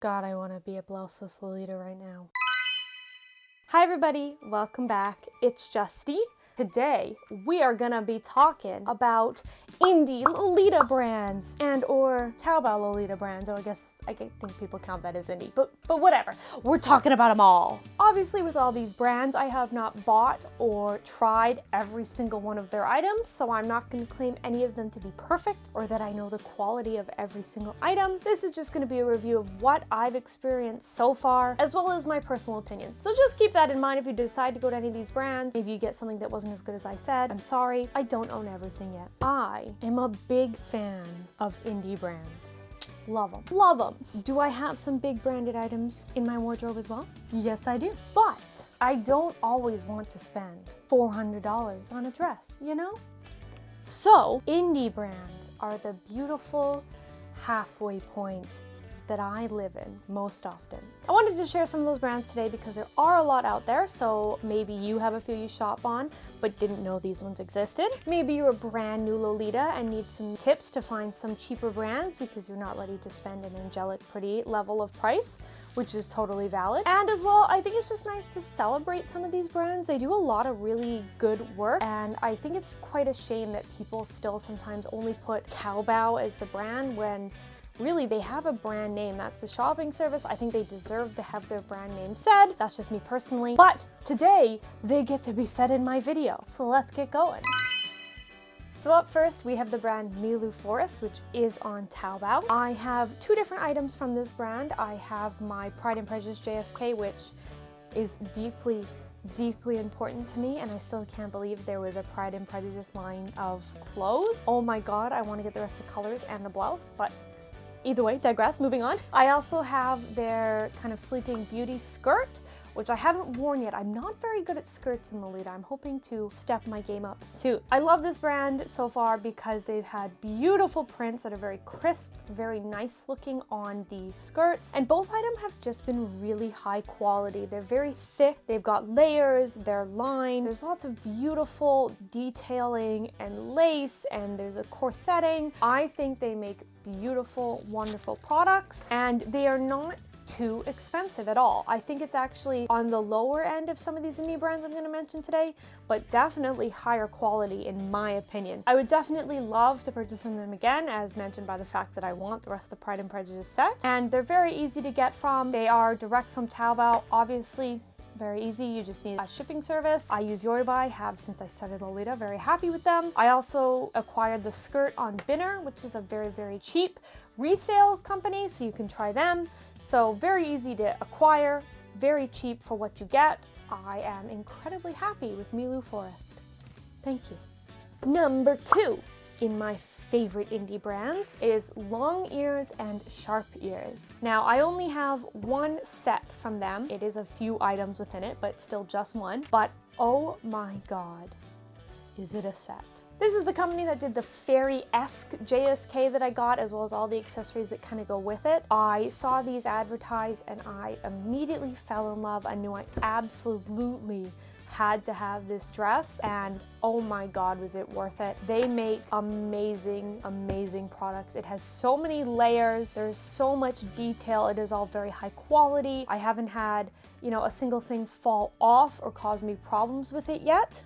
God, I want to be a blouseless Lolita right now. Hi everybody, welcome back. It's Justine. Today, we are gonna be talking about indie Lolita brands and or Taobao Lolita brands, or I think people count that as indie, but whatever. We're talking about them all. Obviously, with all these brands, I have not bought or tried every single one of their items, so I'm not gonna claim any of them to be perfect or that I know the quality of every single item. This is just gonna be a review of what I've experienced so far, as well as my personal opinions. So just keep that in mind if you decide to go to any of these brands. Maybe you get something that wasn't as good as I said. I'm sorry, I don't own everything yet. I am a big fan of indie brands. Love them. Love them. Do I have some big branded items in my wardrobe as well? Yes, I do. But I don't always want to spend $400 on a dress, you know? So, indie brands are the beautiful halfway point that I live in most often. I wanted to share some of those brands today because there are a lot out there, so maybe you have a few you shop on but didn't know these ones existed. Maybe you're a brand new Lolita and need some tips to find some cheaper brands because you're not ready to spend an angelic pretty level of price, which is totally valid. And as well, I think it's just nice to celebrate some of these brands. They do a lot of really good work, and I think it's quite a shame that people still sometimes only put Taobao as the brand when really, they have a brand name. That's the shopping service. I think they deserve to have their brand name said. That's just me personally. But today, they get to be said in my video. So let's get going. So up first, we have the brand Milo Forest, which is on Taobao. I have two different items from this brand. I have my Pride and Prejudice JSK, which is deeply important to me, and I still can't believe there was a Pride and Prejudice line of clothes. Oh my God, I want to get the rest of the colors and the blouse, but either way, digress, moving on. I also have their kind of Sleeping Beauty skirt, which I haven't worn yet. I'm not very good at skirts in Lolita. I'm hoping to step my game up soon. I love this brand so far because they've had beautiful prints that are very crisp, very nice looking on the skirts, and both items have just been really high quality. They're very thick, they've got layers, they're lined, there's lots of beautiful detailing and lace, and there's a corsetting. I think they make beautiful, wonderful products, and they are not too expensive at all. I think it's actually on the lower end of some of these indie brands I'm going to mention today, but definitely higher quality in my opinion. I would definitely love to purchase from them again, as mentioned by the fact that I want the rest of the Pride and Prejudice set, and they're very easy to get from. They are direct from Taobao, obviously. Very easy, you just need a shipping service. I use Yorubai, have since I started Lolita, very happy with them. I also acquired the skirt on Binner, which is a very cheap resale company, so you can try them. So very easy to acquire, very cheap for what you get. I am incredibly happy with Milo Forest. Thank you. Number two in my favorite indie brands is long ears and sharp ears. Now, I only have one set from them. It is a few items within it, but still just one. But oh my God, is it a set? This is the company that did the fairy-esque JSK that I got, as well as all the accessories that kind of go with it. I saw these advertised and I immediately fell in love. I knew I absolutely had to have this dress, and oh my God, was it worth it. They make amazing products. It has so many layers, there's so much detail, it is all very high quality. I haven't had, a single thing fall off or cause me problems with it yet.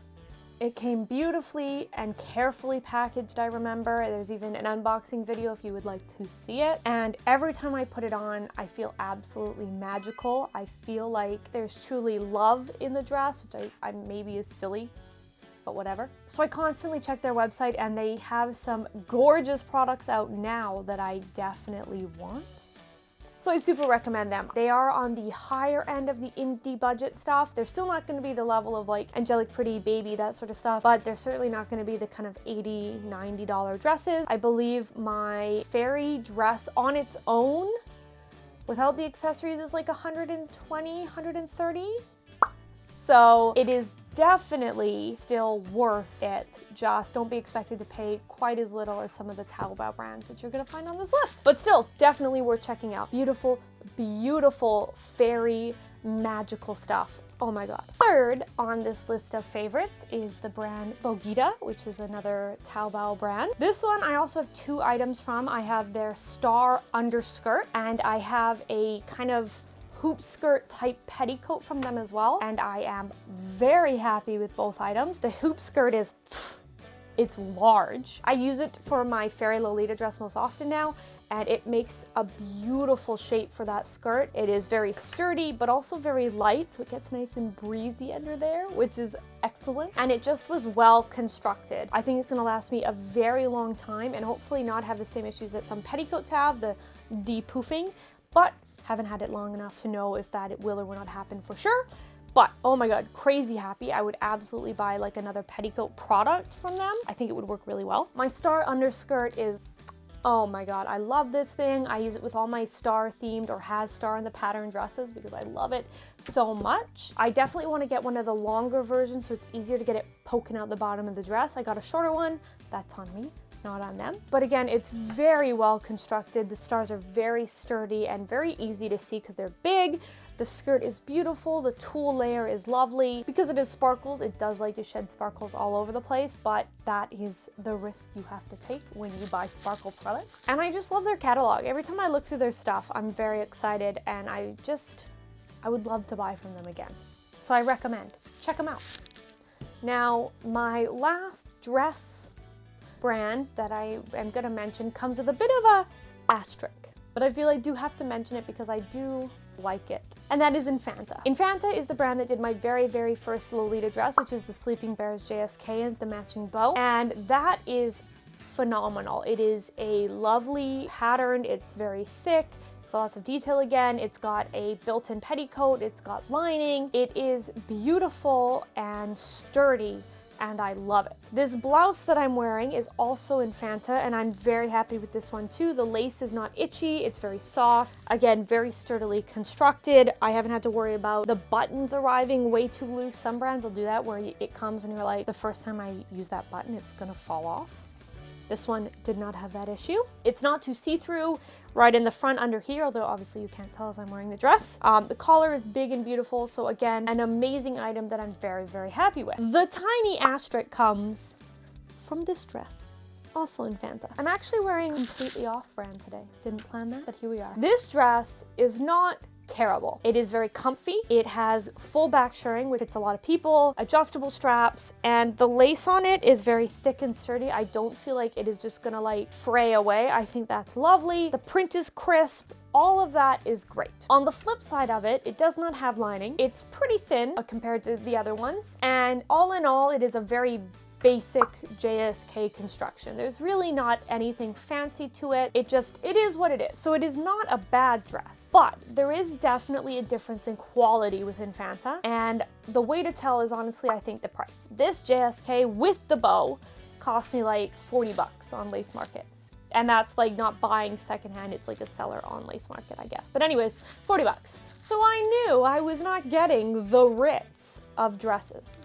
It came beautifully and carefully packaged, I remember. There's even an unboxing video if you would like to see it. And every time I put it on, I feel absolutely magical. I feel like there's truly love in the dress, which I maybe is silly, but whatever. So I constantly check their website, and they have some gorgeous products out now that I definitely want. So I super recommend them. They are on the higher end of the indie budget stuff. They're still not going to be the level of like angelic pretty baby, that sort of stuff, but they're certainly not going to be the kind of $80, $90 dresses. I believe my fairy dress on its own without the accessories is like $120, $130. So it is definitely still worth it. Just don't be expected to pay quite as little as some of the Taobao brands that you're gonna find on this list. But still, definitely worth checking out. Beautiful, beautiful fairy magical stuff. Oh my god. Third on this list of favorites is the brand Bogida, which is another Taobao brand. This one I also have 2 items from. I have their star underskirt and I have a kind of hoop skirt type petticoat from them as well. And I am very happy with both items. The hoop skirt is it's large. I use it for my Fairy Lolita dress most often now, and it makes a beautiful shape for that skirt. It is very sturdy, but also very light, so it gets nice and breezy under there, which is excellent. And it just was well constructed. I think it's gonna last me a very long time and hopefully not have the same issues that some petticoats have, the de-poofing, but haven't had it long enough to know if that it will or will not happen for sure. But oh my god, crazy happy. I would absolutely buy like another petticoat product from them. I think it would work really well. My star underskirt is, oh my god, I love this thing. I use it with all my star themed or has star in the pattern dresses because I love it so much. I definitely want to get one of the longer versions so it's easier to get it poking out the bottom of the dress. I got a shorter one, that's on me, not on them. But again, it's very well constructed. The stars are very sturdy and very easy to see because they're big. The skirt is beautiful, the tulle layer is lovely. Because it is sparkles, it does like to shed sparkles all over the place, but that is the risk you have to take when you buy sparkle products. And I just love their catalog. Every time I look through their stuff, I'm very excited and I would love to buy from them again. So I recommend, check them out. Now, my last dress brand that I am gonna mention comes with a bit of a asterisk, but I feel I do have to mention it because I do like it, and that is Infanta. Infanta is the brand that did my very, very first Lolita dress, which is the Sleeping Bears JSK and the matching bow, and that is phenomenal. It is a lovely pattern, it's very thick, it's got lots of detail again, it's got a built-in petticoat, it's got lining, it is beautiful and sturdy, and I love it. This blouse that I'm wearing is also Infanta, and I'm very happy with this one too. The lace is not itchy, it's very soft. Again, very sturdily constructed. I haven't had to worry about the buttons arriving way too loose. Some brands will do that where it comes and you're like, the first time I use that button, it's gonna fall off. This one did not have that issue. It's not too see-through right in the front under here, although obviously you can't tell as I'm wearing the dress. The collar is big and beautiful, so again, an amazing item that I'm very, very happy with. The tiny asterisk comes from this dress, also Infanta. I'm actually wearing completely off-brand today. Didn't plan that, but here we are. This dress is not terrible. It is very comfy. It has full back shirring, which fits a lot of people, adjustable straps, and the lace on it is very thick and sturdy. I don't feel like it is just gonna like fray away. I think that's lovely. The print is crisp. All of that is great. On the flip side of it, it does not have lining. It's pretty thin compared to the other ones. And all in all, it is a very basic JSK construction. There's really not anything fancy to it. It is what it is. So it is not a bad dress, but there is definitely a difference in quality with Infanta. And the way to tell is honestly, I think the price. This JSK with the bow cost me like 40 bucks on Lace Market. And that's like not buying secondhand, it's like a seller on Lace Market, I guess. But anyways, 40 bucks. So I knew I was not getting the Ritz of dresses.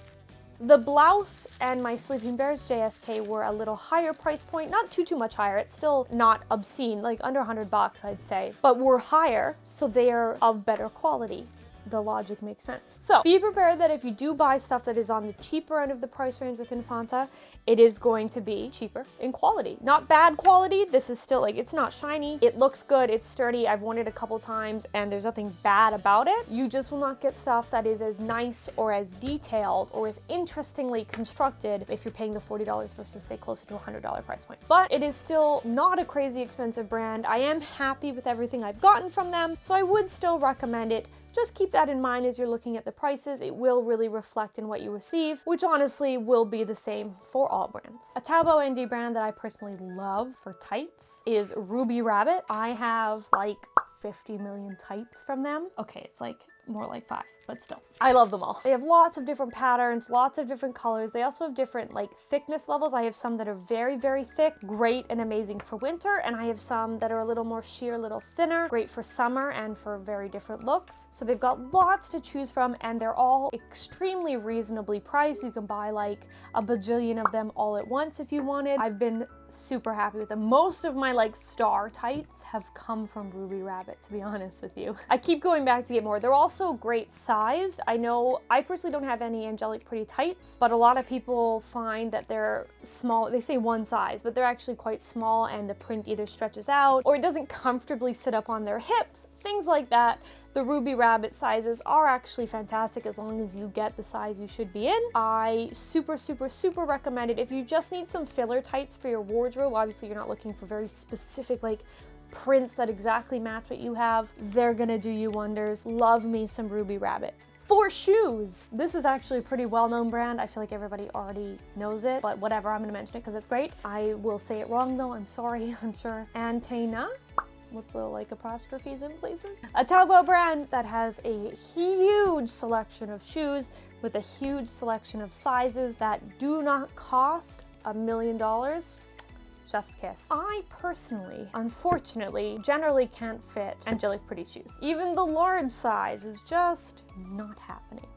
The blouse and my Sleeping Bears JSK were a little higher price point, not too much higher. It's still not obscene, like under 100 bucks, I'd say, but were higher, so they are of better quality. The logic makes sense. So be prepared that if you do buy stuff that is on the cheaper end of the price range with Infanta, it is going to be cheaper in quality. Not bad quality. This is still like, it's not shiny. It looks good. It's sturdy. I've worn it a couple times and there's nothing bad about it. You just will not get stuff that is as nice or as detailed or as interestingly constructed if you're paying the $40 versus say closer to a $100 price point. But it is still not a crazy expensive brand. I am happy with everything I've gotten from them, so I would still recommend it. Just keep that in mind as you're looking at the prices. It will really reflect in what you receive, which honestly will be the same for all brands. A Taobao ND brand that I personally love for tights is Ruby Rabbit. I have like 50 million tights from them. Okay, it's like more like 5, but still. I love them all. They have lots of different patterns, lots of different colors. They also have different like thickness levels. I have some that are very, very thick, great and amazing for winter, and I have some that are a little more sheer, a little thinner, great for summer and for very different looks. So they've got lots to choose from and they're all extremely reasonably priced. You can buy like a bajillion of them all at once if you wanted. I've been super happy with them. Most of my like star tights have come from Ruby Rabbit, to be honest with you. I keep going back to get more. They're all also great sized. I know I personally don't have any angelic pretty tights, but a lot of people find that they're small. They say one size, but they're actually quite small, and the print either stretches out or it doesn't comfortably sit up on their hips, things like that. The Ruby Rabbit sizes are actually fantastic as long as you get the size you should be in. I super recommend it if you just need some filler tights for your wardrobe. Obviously, you're not looking for very specific like prints that exactly match what you have. They're gonna do you wonders. Love me some Ruby Rabbit. For shoes, this is actually a pretty well-known brand. I feel like everybody already knows it, but whatever, I'm gonna mention it because it's great. I will say it wrong though, I'm sorry, I'm sure. Infanta, with little like apostrophes in places. A Taobao brand that has a huge selection of shoes with a huge selection of sizes that do not cost $1 million. Chef's kiss. I personally, unfortunately, generally can't fit angelic pretty shoes. Even the large size is just not happening.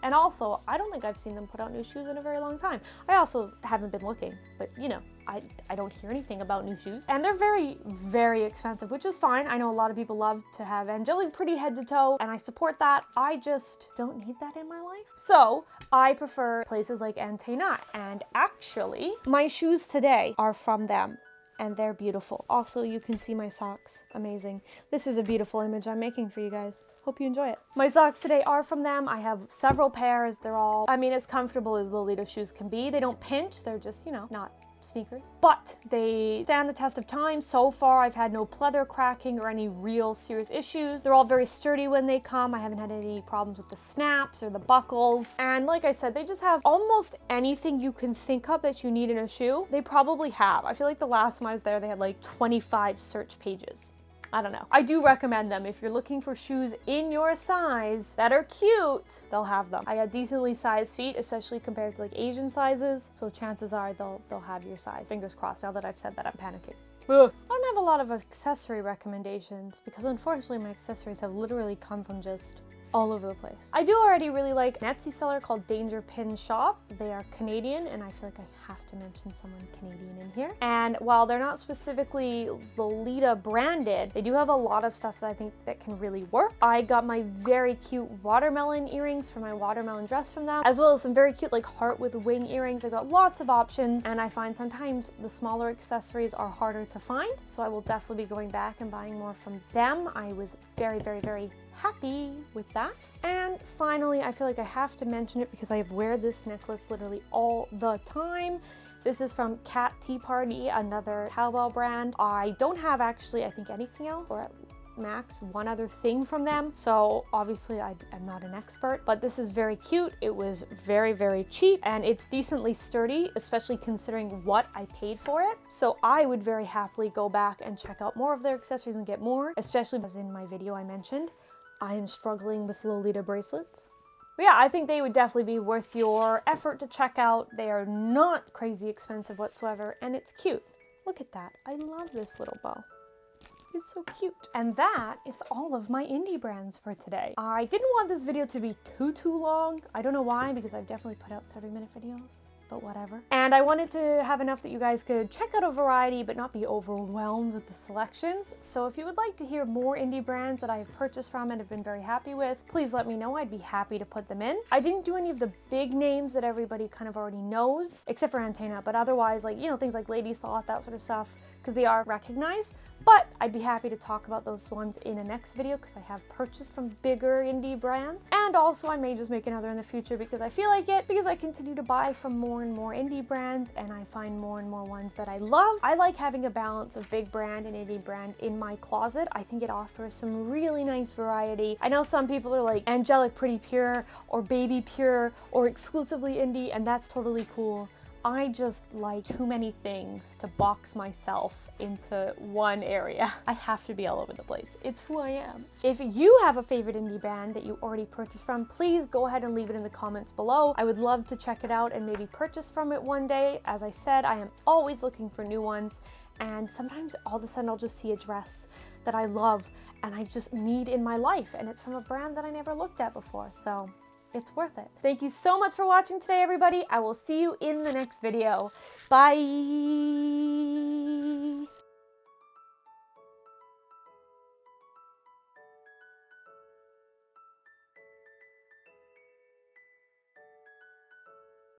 And also, I don't think I've seen them put out new shoes in a very long time. I also haven't been looking, but you know, I don't hear anything about new shoes. And they're very expensive, which is fine. I know a lot of people love to have angelic pretty head to toe, and I support that. I just don't need that in my life. So I prefer places like Infanta, and actually, my shoes today are from them. And they're beautiful. Also, you can see my socks. Amazing. This is a beautiful image I'm making for you guys. Hope you enjoy it. My socks today are from them. I have several pairs. They're all, I mean, as comfortable as Lolita shoes can be. They don't pinch. They're just, you know, not sneakers. But they stand the test of time. So far, I've had no pleather cracking or any real serious issues. They're all very sturdy when they come. I haven't had any problems with the snaps or the buckles. And like I said, they just have almost anything you can think of that you need in a shoe. They probably have. I feel like the last time I was there, they had like 25 search pages. I don't know. I do recommend them. If you're looking for shoes in your size that are cute, they'll have them. I got decently sized feet, especially compared to like Asian sizes. So chances are they'll have your size. Fingers crossed. Now that I've said that, I'm panicking. I don't have a lot of accessory recommendations because unfortunately my accessories have literally come from just all over the place. I do already really like an Etsy seller called Danger Pin Shop. They are Canadian, and I feel like I have to mention someone Canadian in here. And while they're not specifically Lolita branded, they do have a lot of stuff that I think that can really work. I got my very cute watermelon earrings for my watermelon dress from them, as well as some very cute like heart with wing earrings. I got lots of options, and I find sometimes the smaller accessories are harder to find. So I will definitely be going back and buying more from them. I was very happy with that. And finally, I feel like I have to mention it because I wear this necklace literally all the time. This is from Cat Tea Party, another Taobao brand. I don't have actually, I think, anything else, or at max one other thing from them. So obviously I'm not an expert, but this is very cute. It was very cheap, and it's decently sturdy, especially considering what I paid for it. So I would very happily go back and check out more of their accessories and get more, especially as in my video I mentioned, I am struggling with Lolita bracelets. But yeah, I think they would definitely be worth your effort to check out. They are not crazy expensive whatsoever, and it's cute. Look at that. I love this little bow. It's so cute. And that is all of my indie brands for today. I didn't want this video to be too long. I don't know why, because I've definitely put out 30-minute videos, but whatever. And I wanted to have enough that you guys could check out a variety but not be overwhelmed with the selections. So if you would like to hear more indie brands that I have purchased from and have been very happy with, please let me know. I'd be happy to put them in. I didn't do any of the big names that everybody kind of already knows, except for Infanta, but otherwise, like, you know, things like Lady Sloth, that sort of stuff, because they are recognized. But I'd be happy to talk about those ones in a next video because I have purchased from bigger indie brands. And also I may just make another in the future because I feel like it, because I continue to buy from more and more indie brands and I find more and more ones that I love. I like having a balance of big brand and indie brand in my closet. I think it offers some really nice variety. I know some people are like angelic pretty pure or baby pure or exclusively indie, and that's totally cool. I just like too many things to box myself into one area. I have to be all over the place. It's who I am. If you have a favorite indie band that you already purchased from, please go ahead and leave it in the comments below. I would love to check it out and maybe purchase from it one day. As I said, I am always looking for new ones, and sometimes all of a sudden I'll just see a dress that I love and I just need in my life, and it's from a brand that I never looked at before. So it's worth it. Thank you so much for watching today, everybody. I will see you in the next video. Bye!